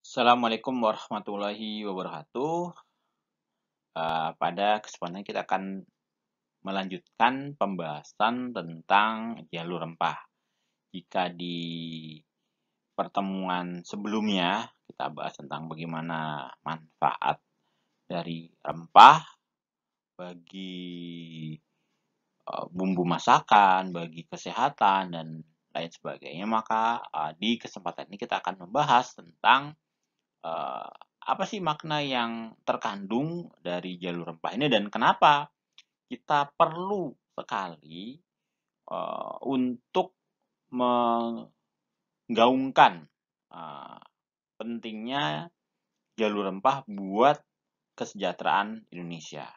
Assalamualaikum warahmatullahi wabarakatuh. Pada kesempatan ini kita akan melanjutkan pembahasan tentang jalur rempah. Jika di pertemuan sebelumnya kita bahas tentang bagaimana manfaat dari rempah bagi bumbu masakan, bagi kesehatan dan lain sebagainya, maka di kesempatan ini kita akan membahas tentang Eee, apa sih makna yang terkandung dari jalur rempah ini dan kenapa kita perlu sekali, untuk menggaungkan, eee, pentingnya jalur rempah buat kesejahteraan Indonesia.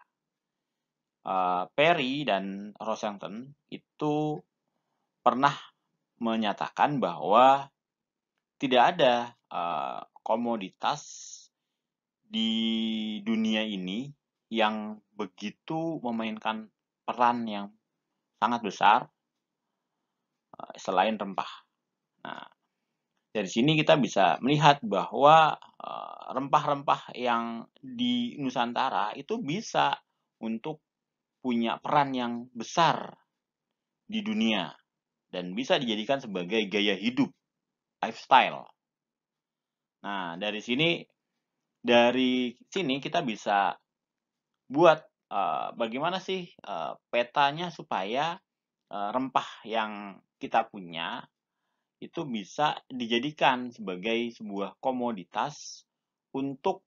Perry dan Rosenthal itu pernah menyatakan bahwa tidak ada, komoditas di dunia ini yang begitu memainkan peran yang sangat besar, selain rempah. Nah, dari sini kita bisa melihat bahwa, rempah-rempah yang di Nusantara itu bisa untuk punya peran yang besar di dunia dan bisa dijadikan sebagai gaya hidup, lifestyle. Nah, dari sini kita bisa buat, bagaimana sih, petanya supaya, rempah yang kita punya itu bisa dijadikan sebagai sebuah komoditas untuk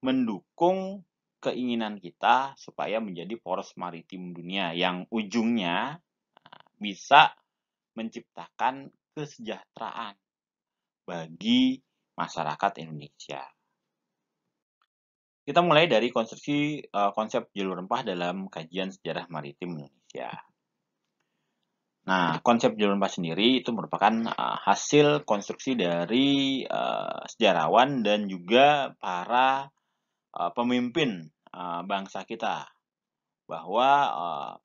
mendukung keinginan kita supaya menjadi poros maritim dunia yang ujungnya bisa menciptakan kesejahteraan bagi masyarakat Indonesia. Kita mulai dari konstruksi, konsep jalur rempah dalam kajian sejarah maritim Indonesia. Nah, konsep jalur rempah sendiri itu merupakan, hasil konstruksi dari, sejarawan dan juga para, pemimpin, bangsa kita, bahwa,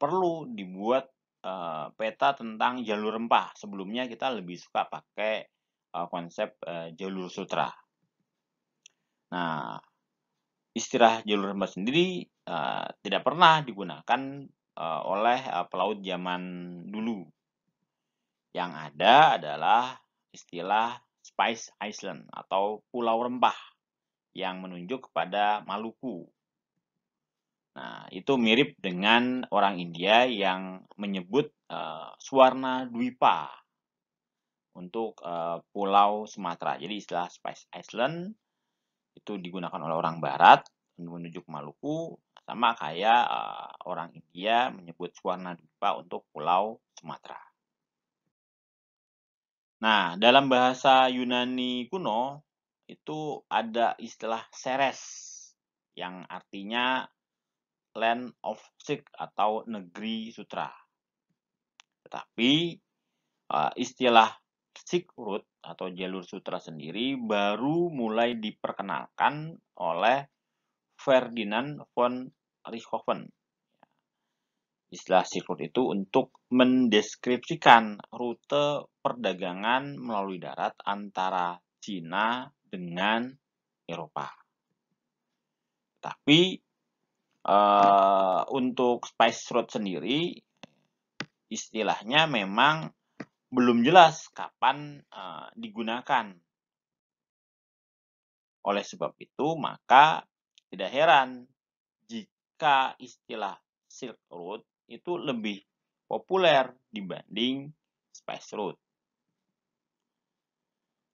perlu dibuat, peta tentang jalur rempah. Sebelumnya kita lebih suka pakai, konsep, jalur sutra. Nah, istilah jalur rempah sendiri, tidak pernah digunakan, oleh, pelaut zaman dulu. Yang ada adalah istilah Spice Island atau Pulau Rempah yang menunjuk kepada Maluku. Nah, itu mirip dengan orang India yang menyebut, Swarna Dwipa untuk, Pulau Sumatera. Jadi istilah Spice Island itu digunakan oleh orang barat menunjuk Maluku, sama kayak, orang India menyebut Swarnadwipa untuk Pulau Sumatera. Nah, dalam bahasa Yunani kuno, itu ada istilah Ceres, yang artinya Land of Silk atau Negeri Sutra. Tetapi, istilah Silk Route atau jalur sutra sendiri baru mulai diperkenalkan oleh Ferdinand von Richthofen. Istilah Silk Route itu untuk mendeskripsikan rute perdagangan melalui darat antara Cina dengan Eropa. Tapi untuk Spice Route sendiri istilahnya memang belum jelas kapan digunakan. Oleh sebab itu, maka tidak heran jika istilah Silk Route itu lebih populer dibanding Spice Route.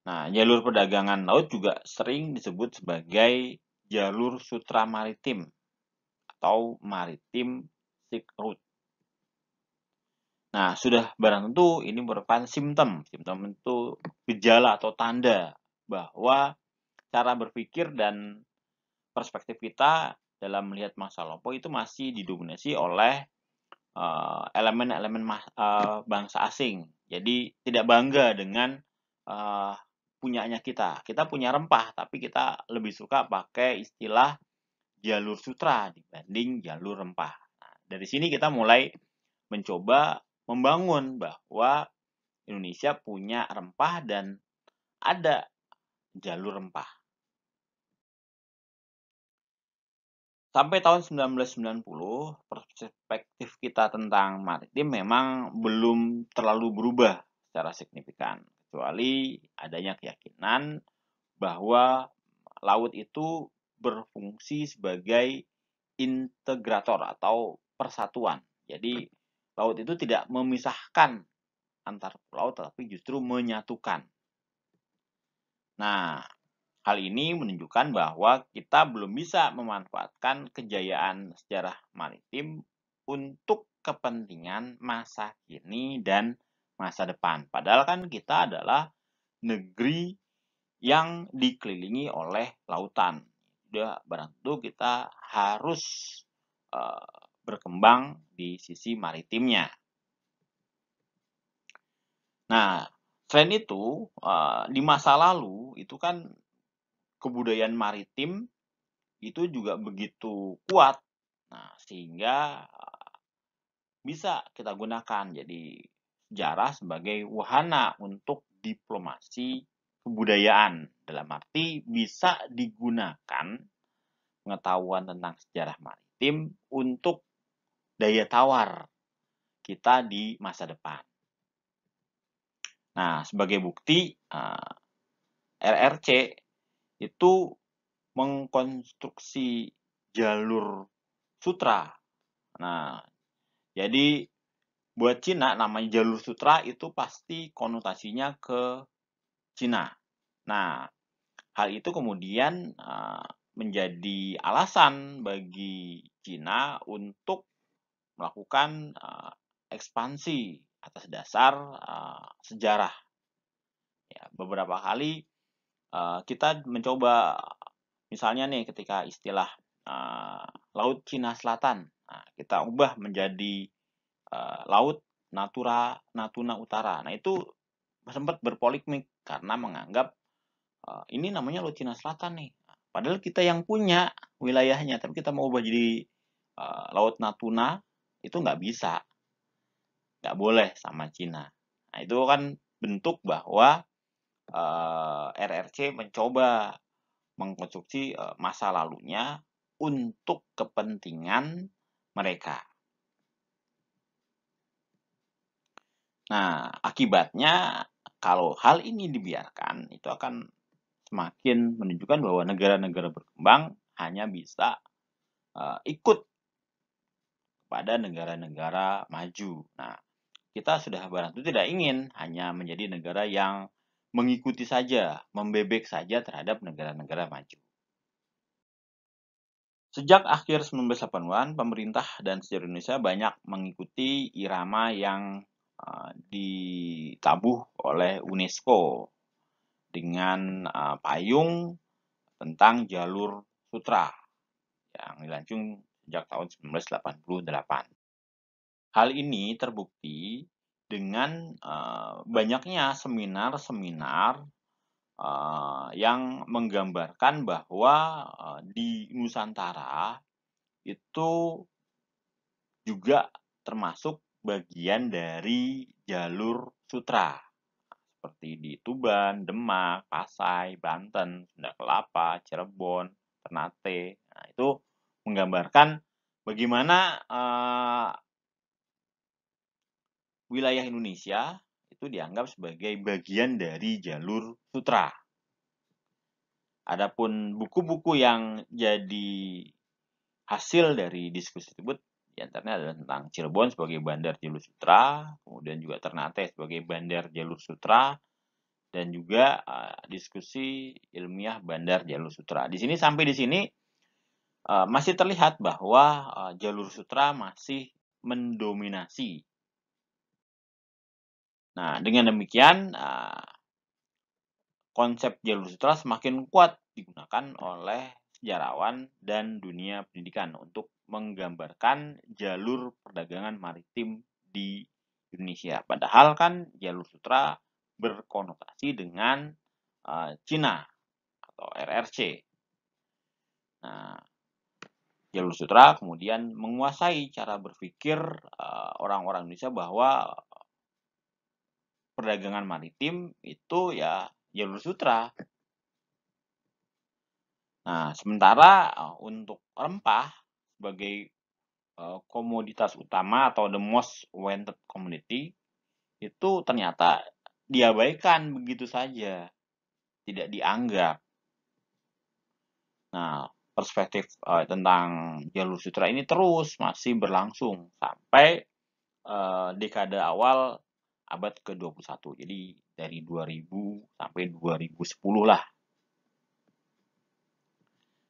Nah, jalur perdagangan laut juga sering disebut sebagai jalur sutra maritim atau maritim Silk Route. Nah, sudah barang tentu ini merupakan simptom. Simptom itu gejala atau tanda bahwa cara berpikir dan perspektif kita dalam melihat masa lampau itu masih didominasi oleh elemen-elemen bangsa asing. Jadi tidak bangga dengan punyanya kita. Kita punya rempah, tapi kita lebih suka pakai istilah jalur sutra dibanding jalur rempah. Nah, dari sini kita mulai mencoba membangun bahwa Indonesia punya rempah dan ada jalur rempah. Sampai tahun 1990, perspektif kita tentang maritim memang belum terlalu berubah secara signifikan, kecuali adanya keyakinan bahwa laut itu berfungsi sebagai integrator atau persatuan. Jadi, laut itu tidak memisahkan antar pulau, tetapi justru menyatukan. Nah, hal ini menunjukkan bahwa kita belum bisa memanfaatkan kejayaan sejarah maritim untuk kepentingan masa kini dan masa depan. Padahal kan kita adalah negeri yang dikelilingi oleh lautan. Udah barang tentu kita harus berkembang di sisi maritimnya. Nah, selain itu, di masa lalu itu kan kebudayaan maritim itu juga begitu kuat. Nah, sehingga bisa kita gunakan jadi sejarah sebagai wahana untuk diplomasi kebudayaan. Dalam arti bisa digunakan pengetahuan tentang sejarah maritim untuk daya tawar kita di masa depan. Nah, sebagai bukti, RRC itu mengkonstruksi jalur sutra. Nah, jadi buat Cina namanya jalur sutra itu pasti konotasinya ke Cina. Nah, hal itu kemudian menjadi alasan bagi Cina untuk melakukan ekspansi atas dasar sejarah. Ya, beberapa kali kita mencoba, misalnya nih ketika istilah Laut Cina Selatan, nah, kita ubah menjadi Laut Natuna Utara. Nah, itu sempat berpolemik karena menganggap ini namanya Laut Cina Selatan nih. Padahal kita yang punya wilayahnya, tapi kita mau ubah jadi Laut Natuna, itu nggak bisa, nggak boleh sama Cina. Nah, itu kan bentuk bahwa RRC mencoba mengkonstruksi masa lalunya untuk kepentingan mereka. Nah, akibatnya kalau hal ini dibiarkan, itu akan semakin menunjukkan bahwa negara-negara berkembang hanya bisa ikut pada negara-negara maju. Nah, kita sudah barang tentu tidak ingin hanya menjadi negara yang mengikuti saja, membebek saja terhadap negara-negara maju. Sejak akhir 1980-an, pemerintah dan sejarah Indonesia banyak mengikuti irama yang ditabuh oleh UNESCO dengan payung tentang jalur sutra yang dilancung sejak tahun 1988. Hal ini terbukti dengan banyaknya seminar-seminar yang menggambarkan bahwa di Nusantara itu juga termasuk bagian dari jalur sutra, seperti di Tuban, Demak, Pasai, Banten, Sunda Kelapa, Cirebon, Ternate. Nah, itu menggambarkan bagaimana wilayah Indonesia itu dianggap sebagai bagian dari jalur sutra. Adapun buku-buku yang jadi hasil dari diskusi tersebut diantaranya adalah tentang Cirebon sebagai bandar jalur sutra, kemudian juga Ternate sebagai bandar jalur sutra, dan juga diskusi ilmiah bandar jalur sutra. Di sini sampai di sini masih terlihat bahwa jalur sutra masih mendominasi. Nah, dengan demikian konsep jalur sutra semakin kuat digunakan oleh sejarawan dan dunia pendidikan untuk menggambarkan jalur perdagangan maritim di Indonesia. Padahal kan jalur sutra berkonotasi dengan Cina atau RRC. Nah, jalur sutra kemudian menguasai cara berpikir orang-orang Indonesia bahwa perdagangan maritim itu ya jalur sutra. Nah, sementara untuk rempah sebagai komoditas utama atau the most wanted commodity itu ternyata diabaikan begitu saja, tidak dianggap. Nah, perspektif tentang jalur sutra ini terus masih berlangsung sampai dekade awal abad ke-21. Jadi dari 2000 sampai 2010 lah.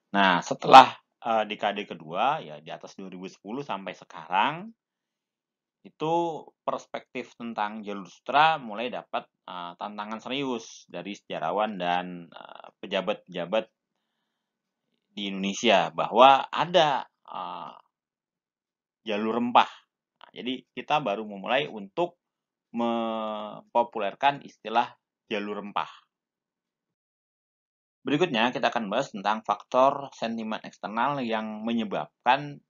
Nah, setelah dekade kedua ya di atas 2010 sampai sekarang itu perspektif tentang jalur sutra mulai dapat tantangan serius dari sejarawan dan pejabat-pejabat di Indonesia bahwa ada jalur rempah. Nah, jadi kita baru memulai untuk mempopulerkan istilah jalur rempah. Berikutnya kita akan bahas tentang faktor sentimen eksternal yang menyebabkan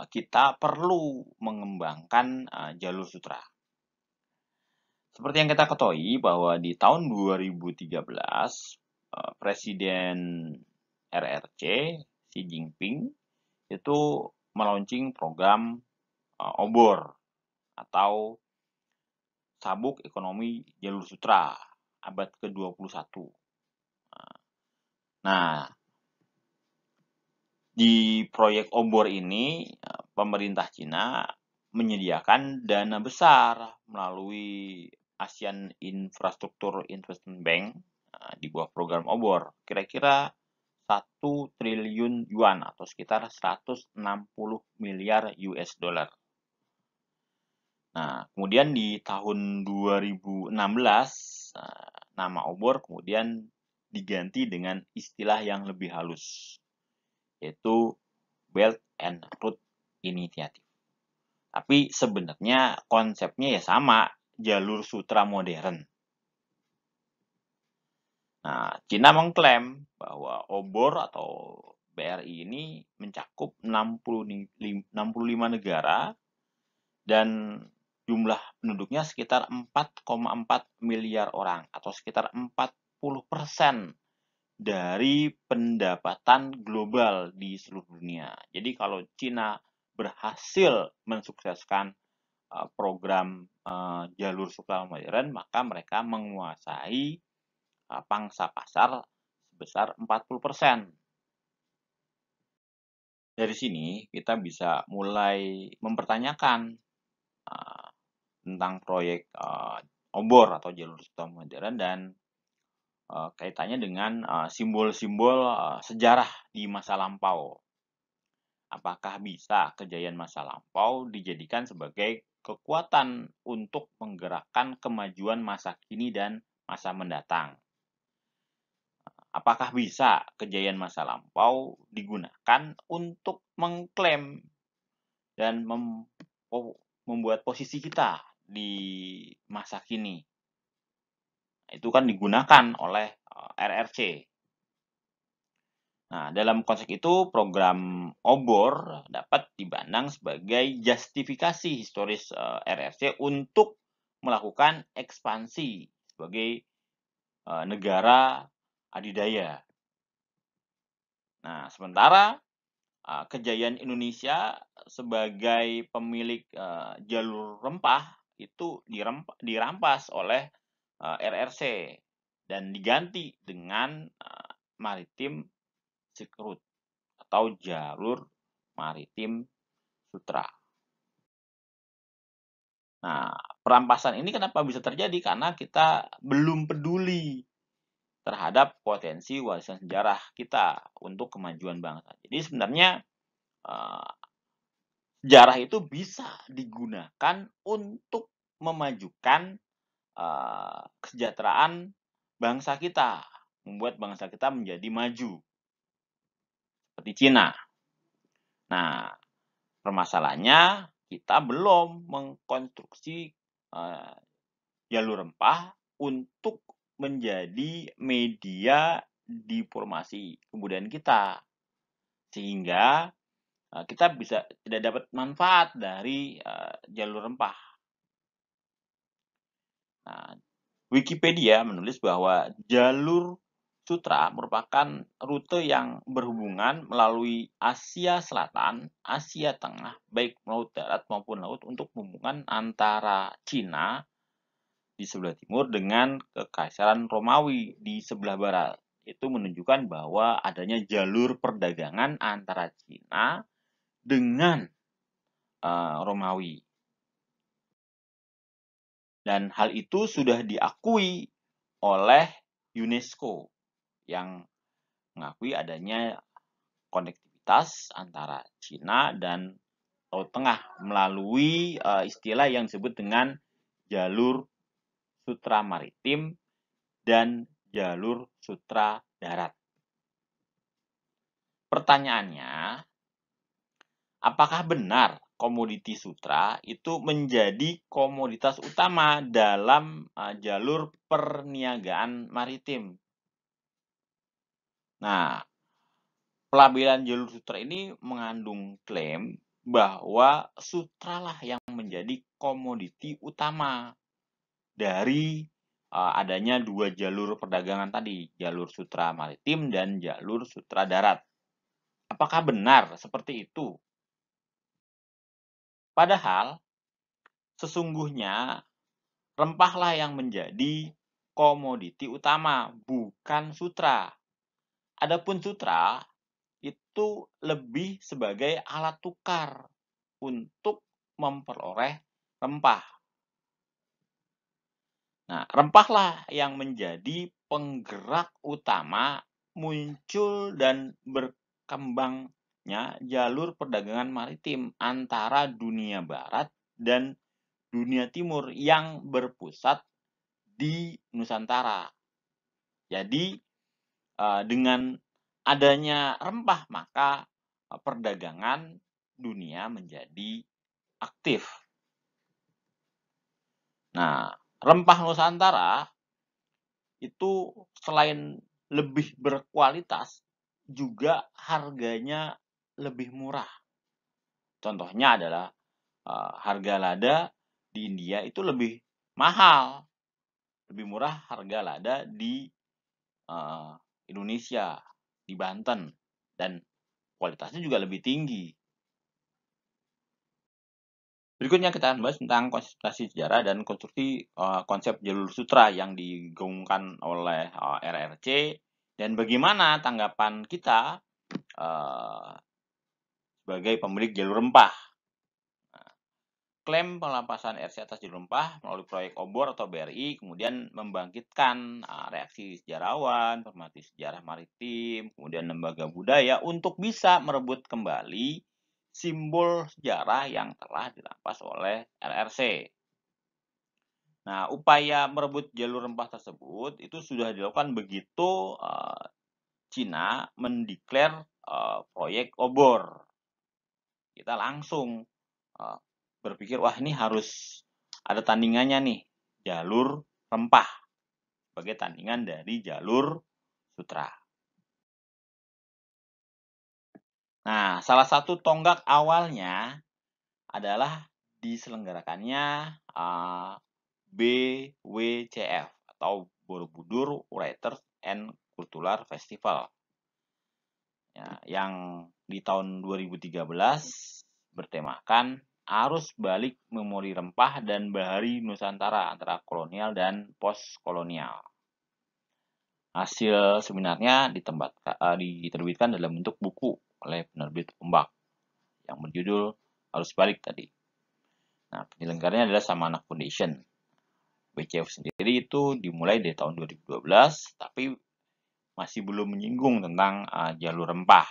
kita perlu mengembangkan jalur sutra. Seperti yang kita ketahui bahwa di tahun 2013 Presiden RRC Xi Jinping itu melaunching program obor atau sabuk ekonomi jalur sutra abad ke-21. Nah, di proyek obor ini pemerintah Cina menyediakan dana besar melalui Asian Infrastructure Investment Bank di bawah program obor. Kira-kira 1 triliun yuan atau sekitar 160 miliar US dollar. Nah, kemudian di tahun 2016 nama obor kemudian diganti dengan istilah yang lebih halus, yaitu Belt and Road Initiative. Tapi sebenarnya konsepnya ya sama, jalur sutra modern. Nah, Cina mengklaim bahwa obor atau BRI ini mencakup 65 negara dan jumlah penduduknya sekitar 4,4 miliar orang atau sekitar 40% dari pendapatan global di seluruh dunia. Jadi kalau Cina berhasil mensukseskan program jalur sutra modern, maka mereka menguasai pangsa pasar sebesar 40%. Dari sini kita bisa mulai mempertanyakan tentang proyek obor atau jalur sutra modern dan kaitannya dengan simbol-simbol sejarah di masa lampau. Apakah bisa kejayaan masa lampau dijadikan sebagai kekuatan untuk menggerakkan kemajuan masa kini dan masa mendatang? Apakah bisa kejayaan masa lampau digunakan untuk mengklaim dan membuat posisi kita di masa kini? Itu kan digunakan oleh RRC. Nah, dalam konteks itu, program obor dapat dipandang sebagai justifikasi historis RRC untuk melakukan ekspansi sebagai negara adidaya. Nah, sementara kejayaan Indonesia sebagai pemilik jalur rempah itu dirampas oleh RRC dan diganti dengan maritim Silk Route atau jalur maritim sutra. Nah, perampasan ini kenapa bisa terjadi? Karena kita belum peduli terhadap potensi warisan sejarah kita untuk kemajuan bangsa. Jadi sebenarnya sejarah itu bisa digunakan untuk memajukan kesejahteraan bangsa kita, membuat bangsa kita menjadi maju seperti Cina. Nah, permasalahannya kita belum mengkonstruksi jalur rempah untuk menjadi media diplomasi kebudayaan kita, sehingga kita bisa tidak dapat manfaat dari jalur rempah. Nah, Wikipedia menulis bahwa jalur Sutra merupakan rute yang berhubungan melalui Asia Selatan, Asia Tengah, baik laut darat maupun laut untuk hubungan antara Cina di sebelah timur dengan Kekaisaran Romawi di sebelah barat. Itu menunjukkan bahwa adanya jalur perdagangan antara Cina dengan Romawi. Dan hal itu sudah diakui oleh UNESCO yang mengakui adanya konektivitas antara Cina dan Laut Tengah melalui istilah yang disebut dengan jalur sutra maritim dan jalur sutra darat. Pertanyaannya, apakah benar komoditi sutra itu menjadi komoditas utama dalam jalur perniagaan maritim? Nah, pelabelan jalur sutra ini mengandung klaim bahwa sutra lah yang menjadi komoditi utama dari adanya dua jalur perdagangan tadi, jalur sutra maritim dan jalur sutra darat. Apakah benar seperti itu? Padahal sesungguhnya rempahlah yang menjadi komoditi utama, bukan sutra. Adapun sutra itu lebih sebagai alat tukar untuk memperoleh rempah. Nah, rempahlah yang menjadi penggerak utama muncul dan berkembangnya jalur perdagangan maritim antara dunia barat dan dunia timur yang berpusat di Nusantara. Jadi, dengan adanya rempah, maka perdagangan dunia menjadi aktif. Nah, rempah Nusantara itu selain lebih berkualitas, juga harganya lebih murah. Contohnya adalah harga lada di India itu lebih mahal, lebih murah harga lada di Indonesia, di Banten, dan kualitasnya juga lebih tinggi. Berikutnya kita akan bahas tentang konsentrasi sejarah dan konstruksi konsep jalur sutra yang digaungkan oleh RRC dan bagaimana tanggapan kita sebagai pemilik jalur rempah. Klaim pelepasan RC atas jalur rempah melalui proyek obor atau BRI kemudian membangkitkan reaksi sejarawan, pemerhati sejarah maritim, kemudian lembaga budaya untuk bisa merebut kembali simbol sejarah yang telah dirampas oleh RRC. Nah, upaya merebut jalur rempah tersebut itu sudah dilakukan begitu Cina mendeklar proyek obor. Kita langsung berpikir, wah ini harus ada tandingannya nih, jalur rempah sebagai tandingan dari jalur sutra. Nah, salah satu tonggak awalnya adalah diselenggarakannya BWCF atau Borobudur Writers and Cultural Festival ya, yang di tahun 2013 bertemakan arus balik memori rempah dan bahari Nusantara antara kolonial dan postkolonial. Hasil seminarnya diterbitkan dalam bentuk buku oleh penerbit Ombak yang berjudul Arus Balik tadi. Nah, penyelenggaranya adalah Samana Foundation. BCF sendiri itu dimulai dari tahun 2012, tapi masih belum menyinggung tentang jalur rempah.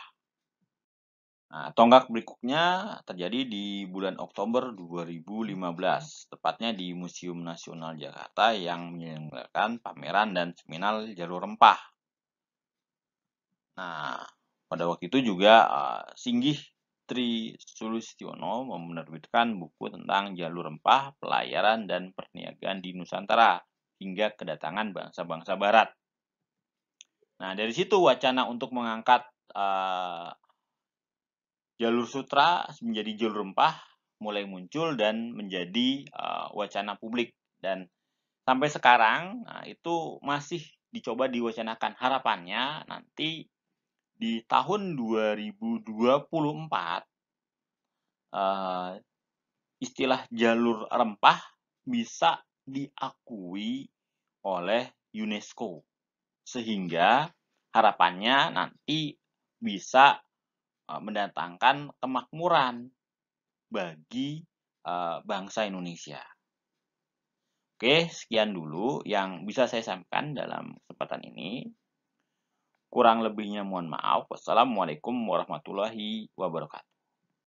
Nah, tonggak berikutnya terjadi di bulan Oktober 2015, tepatnya di Museum Nasional Jakarta yang menyelenggarakan pameran dan seminar jalur rempah. Nah, pada waktu itu juga Singgih Tri Sulistiono menerbitkan buku tentang jalur rempah, pelayaran, dan perniagaan di Nusantara hingga kedatangan bangsa-bangsa Barat. Nah, dari situ wacana untuk mengangkat jalur sutra menjadi jalur rempah mulai muncul dan menjadi wacana publik. Dan sampai sekarang itu masih dicoba diwacanakan. Harapannya nanti di tahun 2024 istilah jalur rempah bisa diakui oleh UNESCO. Sehingga harapannya nanti bisa mendatangkan kemakmuran bagi bangsa Indonesia. Oke, sekian dulu yang bisa saya sampaikan dalam kesempatan ini. Kurang lebihnya mohon maaf. Wassalamualaikum warahmatullahi wabarakatuh.